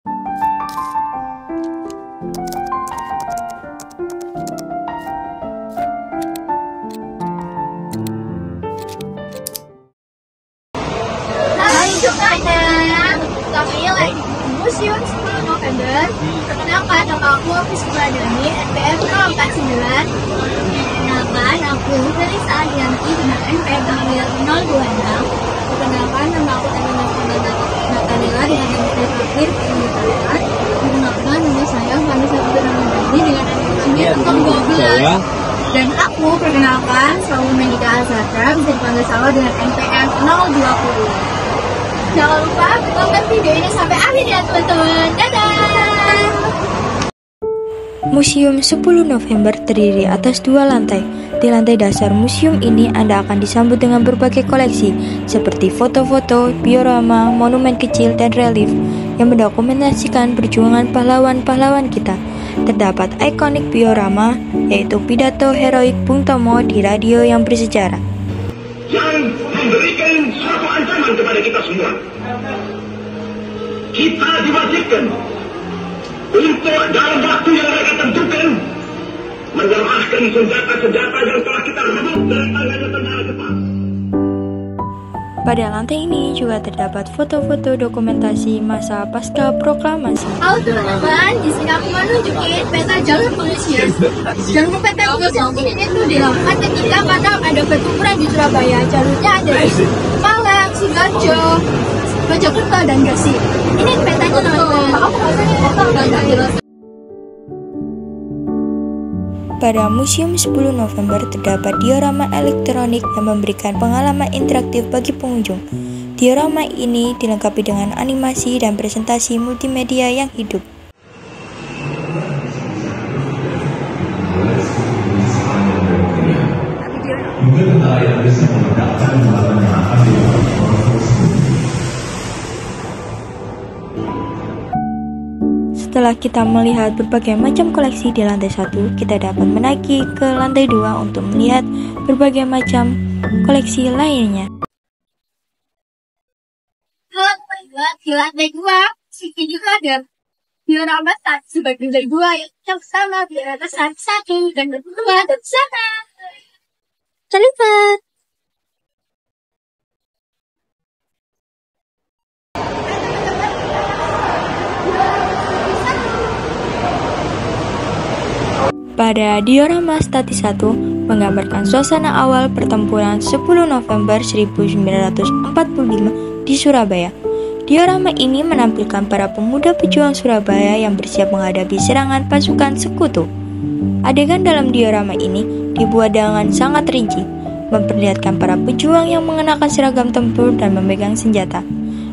Hai semuanya, kami lagi di Museum 10 November. Perkenalkan, nama aku Fiskuladani, NPM 049. Perkenalkan, aku Felisa Adianti dengan NPM 026. Perkenalkan, nama aku Natanila dengan NPM terakhir Pendidikan. Perkenalkan, nama saya Vanessa Ramadhani dengan NPM 012. Dan aku perkenalkan Saul Medika Azhara, bisa dipanggil Saul dengan NPM 020. Jangan lupa tonton video ini sampai akhir ya teman-teman. Dadah! Museum 10 November terdiri atas 2 lantai. Di lantai dasar museum ini Anda akan disambut dengan berbagai koleksi seperti foto-foto, diorama, monumen kecil, dan relief yang mendokumentasikan perjuangan pahlawan-pahlawan kita. Terdapat ikonik diorama yaitu pidato heroik Bung Tomo di radio yang bersejarah. Yang memberikan suatu ancaman kepada kita semua. Kita diwajibkan untuk dalam waktu yang mereka tentukan menyerahkan senjata-senjata yang telah kita rebut dari tangannya tentara Jepang. Pada lantai ini juga terdapat foto-foto dokumentasi masa pasca proklamasi. Halo teman-teman, di sini aku mau nunjukin peta jalur pengungsian. Jalur peta pengungsian ini tuh dilakukan ketika padang ada pertempuran di Surabaya. Jalurnya ada di Malang, Sidoarjo, Mojokerto, dan Gresik. Ini petanya teman-teman. Pada Museum 10 November terdapat diorama elektronik yang memberikan pengalaman interaktif bagi pengunjung. Diorama ini dilengkapi dengan animasi dan presentasi multimedia yang hidup. Setelah kita melihat berbagai macam koleksi di lantai 1, kita dapat menaiki ke lantai 2 untuk melihat berbagai macam koleksi lainnya. Halo teman-teman, di lantai 2 sini juga ada diorama sebagai lantai 2 yang sama di atas lantai 1 dan kedua dan sana. Terlibat. Pada diorama statis 1 menggambarkan suasana awal pertempuran 10 November 1945 di Surabaya. Diorama ini menampilkan para pemuda pejuang Surabaya yang bersiap menghadapi serangan pasukan sekutu. Adegan dalam diorama ini dibuat dengan sangat rinci, memperlihatkan para pejuang yang mengenakan seragam tempur dan memegang senjata.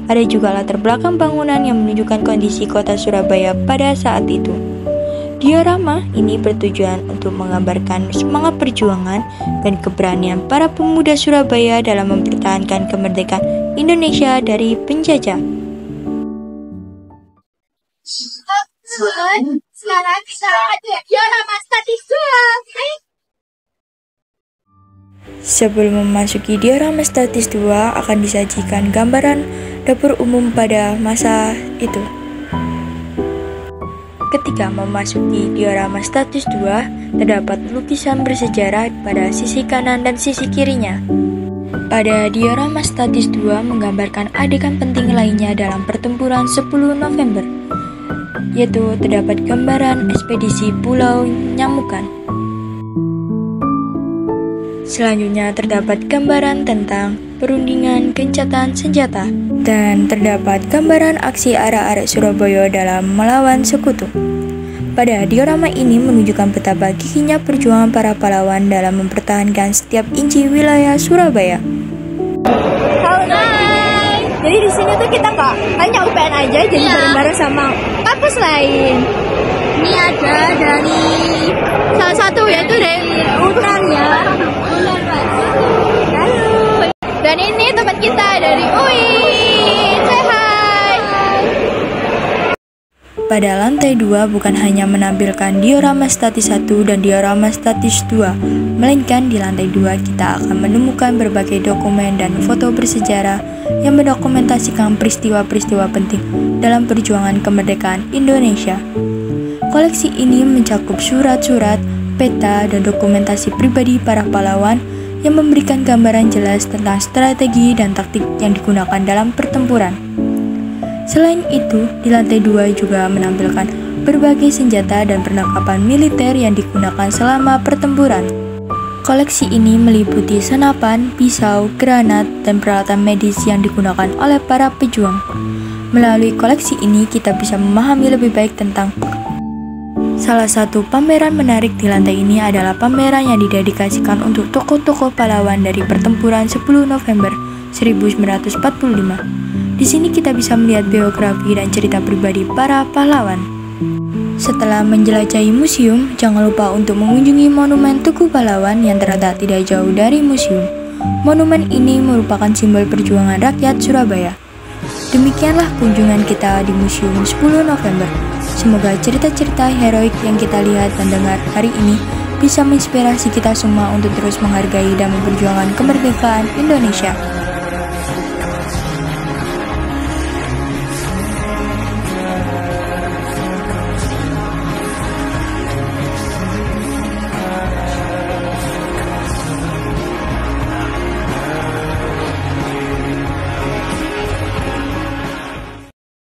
Ada juga latar belakang bangunan yang menunjukkan kondisi kota Surabaya pada saat itu. Diorama ini bertujuan untuk menggambarkan semangat perjuangan dan keberanian para pemuda Surabaya dalam mempertahankan kemerdekaan Indonesia dari penjajah. Sekarang kita ada diorama statis 2. Sebelum memasuki diorama statis 2 akan disajikan gambaran dapur umum pada masa itu. Ketika memasuki diorama status 2, terdapat lukisan bersejarah pada sisi kanan dan sisi kirinya. Pada diorama status 2 menggambarkan adegan penting lainnya dalam pertempuran 10 November, yaitu terdapat gambaran ekspedisi Pulau Nyamukan. Selanjutnya terdapat gambaran tentang perundingan gencatan senjata dan terdapat gambaran aksi arek-arek Surabaya dalam melawan sekutu. Pada diorama ini menunjukkan betapa gigihnya perjuangan para pahlawan dalam mempertahankan setiap inci wilayah Surabaya. Halo guys, jadi di sini tuh kita nggak hanya UPN aja, jadi bareng-bareng sama kampus lain. Ini ada dari salah satu yaitu dari UNAR ya. Halo. Dan ini tempat kita dari UI. Say hi. Pada lantai 2 bukan hanya menampilkan diorama statis 1 dan diorama statis 2, melainkan di lantai 2 kita akan menemukan berbagai dokumen dan foto bersejarah yang mendokumentasikan peristiwa-peristiwa penting dalam perjuangan kemerdekaan Indonesia. Koleksi ini mencakup surat-surat, peta, dan dokumentasi pribadi para pahlawan yang memberikan gambaran jelas tentang strategi dan taktik yang digunakan dalam pertempuran. Selain itu, di lantai 2 juga menampilkan berbagai senjata dan perlengkapan militer yang digunakan selama pertempuran. Koleksi ini meliputi senapan, pisau, granat, dan peralatan medis yang digunakan oleh para pejuang. Melalui koleksi ini, kita bisa memahami lebih baik tentang salah satu pameran menarik di lantai ini adalah pameran yang didedikasikan untuk tokoh-tokoh pahlawan dari pertempuran 10 November 1945. Di sini kita bisa melihat biografi dan cerita pribadi para pahlawan. Setelah menjelajahi museum, jangan lupa untuk mengunjungi Monumen Tugu Pahlawan yang terletak tidak jauh dari museum. Monumen ini merupakan simbol perjuangan rakyat Surabaya. Demikianlah kunjungan kita di Museum 10 November. Semoga cerita-cerita heroik yang kita lihat dan dengar hari ini bisa menginspirasi kita semua untuk terus menghargai dan memperjuangkan kemerdekaan Indonesia.